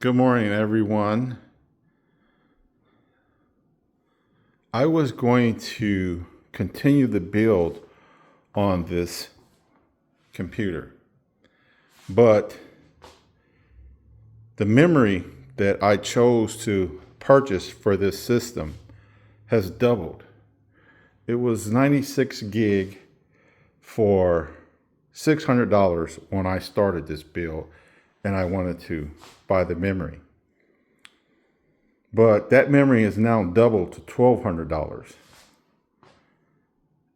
Good morning, everyone. I was going to continue the build on this computer, but the memory that I chose to purchase for this system has doubled. It was 96 gig for $600 when I started this build, and I wanted to buy the memory. But that memory is now doubled to $1,200.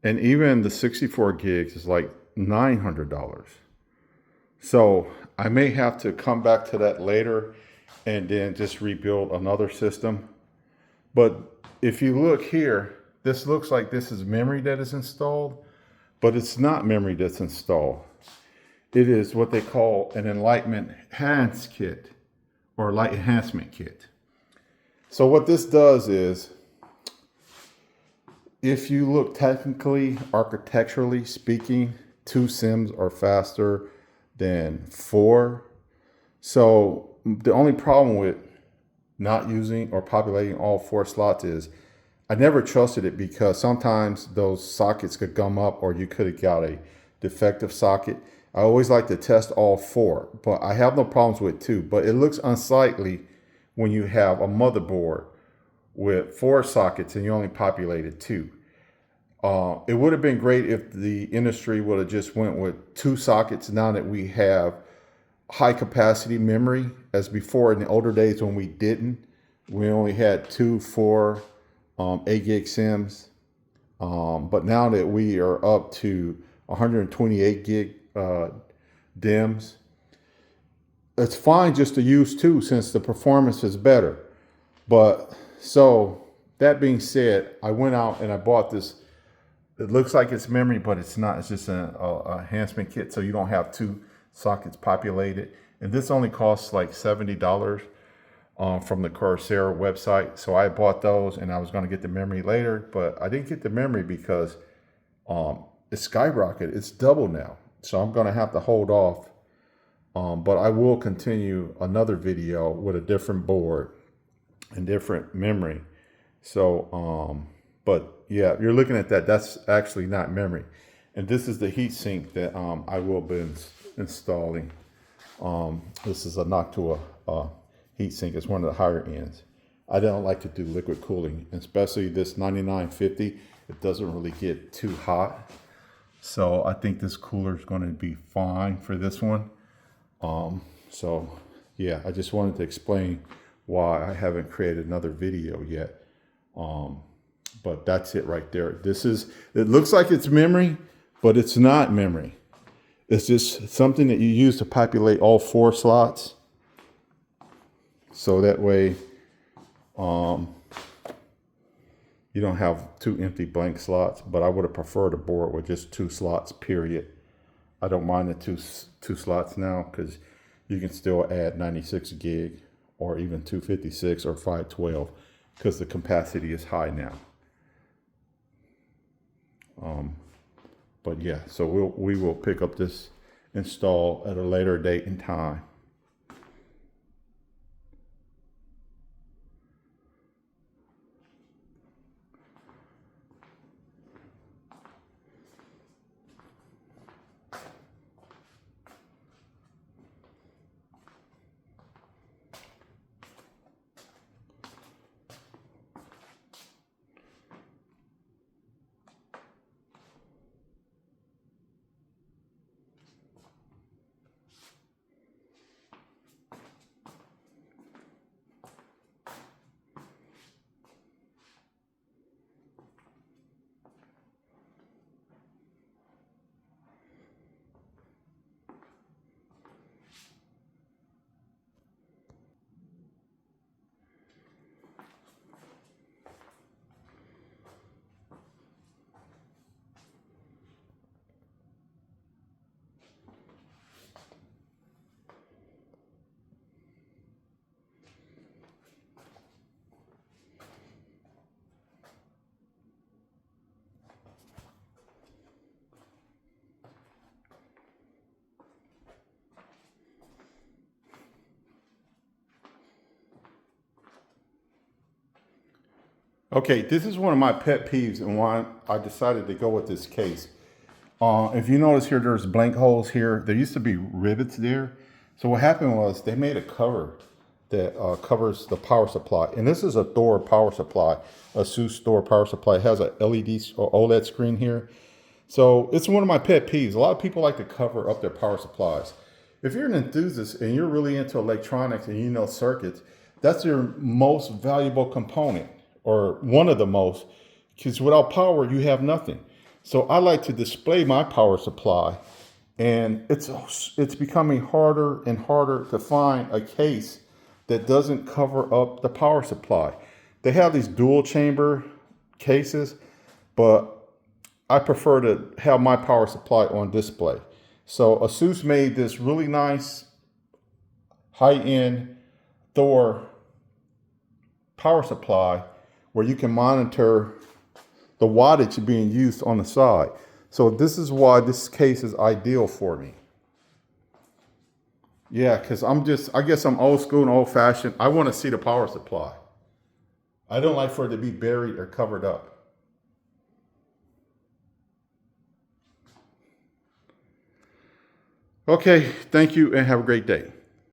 And even the 64 gigs is like $900. So I may have to come back to that later and then just rebuild another system. But if you look here, this looks like this is memory that is installed, but it's not memory that's installed. It is what they call an Enlightenment Enhance Kit or Light Enhancement Kit. So what this does is, if you look technically, architecturally speaking, 2 SIMs are faster than 4. So the only problem with not using or populating all 4 slots is I never trusted it because sometimes those sockets could gum up or you could have got a defective socket. I always like to test all 4, but I have no problems with 2. But it looks unsightly when you have a motherboard with 4 sockets and you only populated 2. It would have been great if the industry would have just went with 2 sockets now that we have high capacity memory, as before in the older days when we didn't. We only had 2 4 8 gig SIMs. But now that we are up to 128 gig DIMMs, it's fine just to use 2 since the performance is better. But so that being said, I went out and I bought this. It looks like it's memory, but it's not. It's just an enhancement kit, so you don't have 2 sockets populated. And this only costs like $70 from the Corsair website. So I bought those, and I was going to get the memory later, but I didn't get the memory because it's skyrocketed. It's double now, so I'm going to have to hold off. But I will continue another video with a different board and different memory. So, but yeah, you're looking at that. That's actually not memory. And this is the heatsink that I will be installing. This is a Noctua heatsink. It's one of the higher ends. I don't like to do liquid cooling, especially this 9950. It doesn't really get too hot. So I think this cooler is going to be fine for this one. So yeah, I just wanted to explain why I haven't created another video yet. But that's it right there. It looks like it's memory, but it's not memory. It's just something that you use to populate all 4 slots. So that way, you don't have 2 empty blank slots, but I would have preferred a board with just 2 slots, period. I don't mind the two slots now because you can still add 96 gig or even 256 or 512 because the capacity is high now. But yeah, so we will pick up this install at a later date and time. Okay, this is one of my pet peeves and why I decided to go with this case. If you notice here, there's blank holes here. There used to be rivets there. So what happened was they made a cover that covers the power supply. And this is a Thor power supply, a ASUS Thor power supply. It has a LED or OLED screen here. So it's one of my pet peeves. A lot of people like to cover up their power supplies. If you're an enthusiast and you're really into electronics and you know circuits, that's your most valuable component, or one of the most, because without power, you have nothing. So I like to display my power supply, and it's becoming harder and harder to find a case that doesn't cover up the power supply. They have these dual chamber cases, but I prefer to have my power supply on display. So ASUS made this really nice high-end Thor power supply where you can monitor the wattage being used on the side. So this is why this case is ideal for me. Yeah, because I guess I'm old school and old fashioned. I want to see the power supply. I don't like for it to be buried or covered up. Okay, thank you and have a great day.